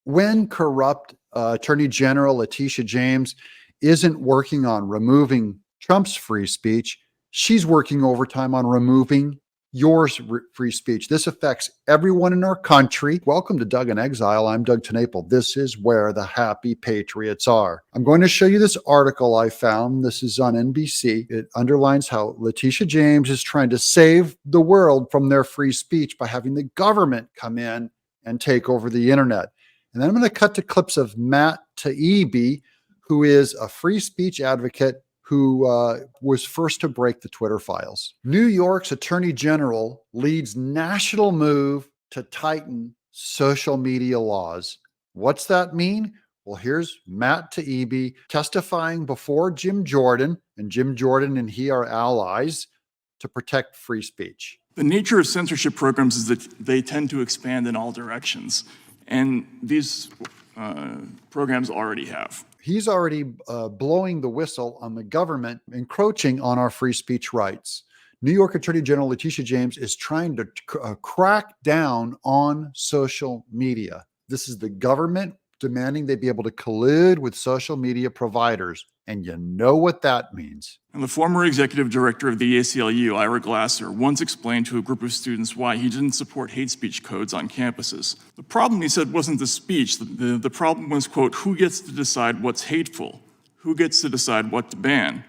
when corrupt Attorney General Letitia James isn't working on removing Trump's free speech, she's working overtime on removing yours free speech. This affects everyone in our country. Welcome to Doug in Exile. I'm Doug TenNapel. This is where the happy patriots are. I'm going to show you this article I found. This is on NBC. It underlines how Letitia James is trying to save the world from their free speech by having the government come in and take over the internet. And then I'm going to cut to clips of Matt Taibbi, who is a free speech advocate who was first to break the Twitter files. New York's Attorney General leads national move to tighten social media laws. What's that mean? Well, here's Matt Taibbi testifying before Jim Jordan, and Jim Jordan and he are allies to protect free speech. The nature of censorship programs is that they tend to expand in all directions, and these programs already have. He's already blowing the whistle on the government encroaching on our free speech rights. New York Attorney General Letitia James is trying to crack down on social media. This is the government demanding they be able to collude with social media providers. And you know what that means. And the former executive director of the ACLU, Ira Glasser, once explained to a group of students why he didn't support hate speech codes on campuses. The problem, he said, wasn't the speech. The problem was, quote, who gets to decide what's hateful? Who gets to decide what to ban?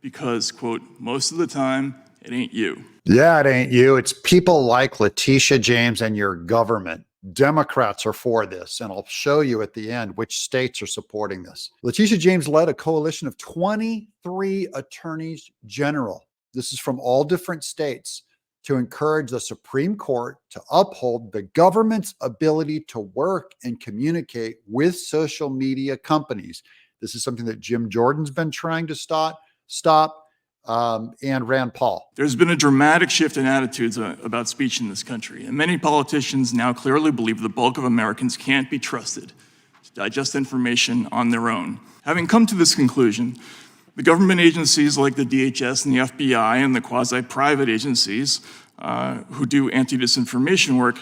Because, quote, most of the time, it ain't you. Yeah, it ain't you. It's people like Letitia James and your government. Democrats are for this, and I'll show you at the end which states are supporting this. Letitia James led a coalition of 23 attorneys general. This is from all different states to encourage the Supreme Court to uphold the government's ability to work and communicate with social media companies. This is something that Jim Jordan's been trying to stop, and Rand Paul. There's been a dramatic shift in attitudes about speech in this country, and many politicians now clearly believe the bulk of Americans can't be trusted to digest information on their own. Having come to this conclusion, the government agencies like the DHS and the FBI and the quasi-private agencies who do anti-disinformation work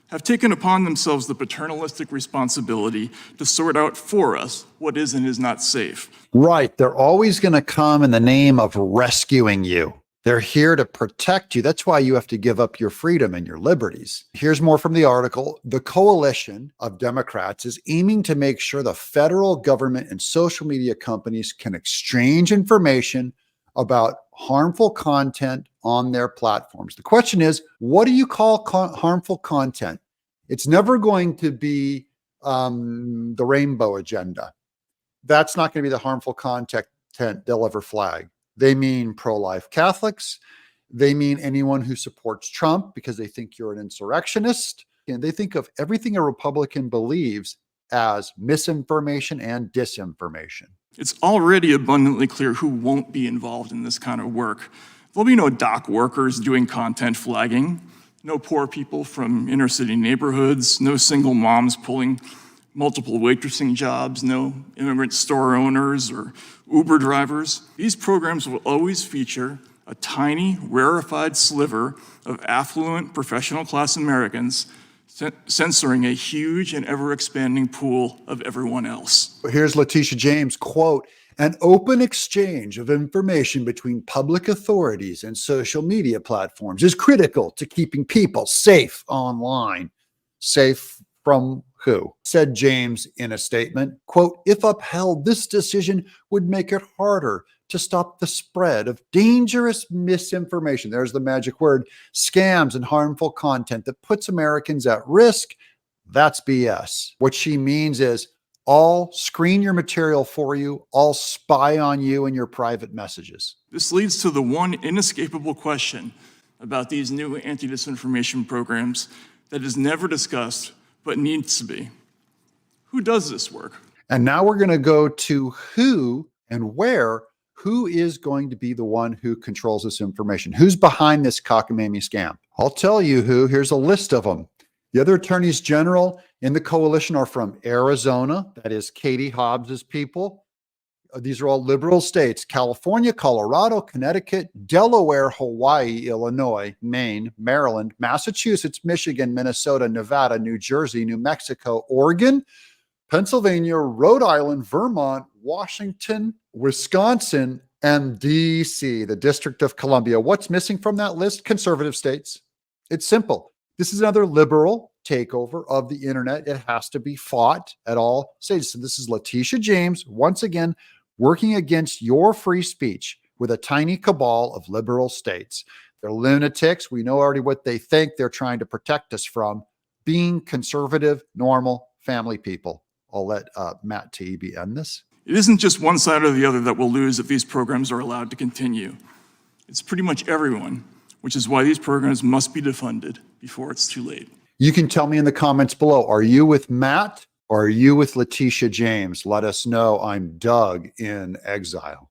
have taken upon themselves the paternalistic responsibility to sort out for us what is and is not safe. Right. They're always going to come in the name of rescuing you. They're here to protect you. That's why you have to give up your freedom and your liberties. Here's more from the article. The coalition of Democrats is aiming to make sure the federal government and social media companies can exchange information about harmful content on their platforms. The question is, what do you call harmful content? It's never going to be the rainbow agenda. That's not going to be the harmful content they'll ever flag. They mean pro-life Catholics. They mean anyone who supports Trump because they think you're an insurrectionist. And they think of everything a Republican believes as misinformation and disinformation. It's already abundantly clear who won't be involved in this kind of work. There'll be no dock workers doing content flagging, no poor people from inner city neighborhoods, no single moms pulling multiple waitressing jobs, no immigrant store owners or Uber drivers. These programs will always feature a tiny, rarefied sliver of affluent, professional class Americans censoring a huge and ever-expanding pool of everyone else. Here's Letitia James, quote, an open exchange of information between public authorities and social media platforms is critical to keeping people safe online. Safe from who? Said James in a statement, quote, if upheld, this decision would make it harder to stop the spread of dangerous misinformation. There's the magic word, scams and harmful content that puts Americans at risk. That's BS. What she means is I'll screen your material for you. I'll spy on you and your private messages. This leads to the one inescapable question about these new anti-disinformation programs that is never discussed but needs to be. Who does this work? And now we're going to go to who and where. Who is going to be the one who controls this information? Who's behind this cockamamie scam? I'll tell you who. Here's a list of them. The other attorneys general in the coalition are from Arizona. That is Katie Hobbs's people. These are all liberal states: California, Colorado, Connecticut, Delaware, Hawaii, Illinois, Maine, Maryland, Massachusetts, Michigan, Minnesota, Nevada, New Jersey, New Mexico, Oregon, Pennsylvania, Rhode Island, Vermont, Washington, Wisconsin, and DC, the District of Columbia. What's missing from that list? Conservative states. It's simple. This is another liberal takeover of the internet. It has to be fought at all stages. So this is Letitia James, once again, working against your free speech with a tiny cabal of liberal states. They're lunatics. We know already what they think they're trying to protect us from, being conservative, normal, family people. I'll let Matt Taibbi end this. It isn't just one side or the other that will lose if these programs are allowed to continue. It's pretty much everyone, which is why these programs must be defunded before it's too late. You can tell me in the comments below, are you with Matt or are you with Letitia James? Let us know. I'm Doug in Exile.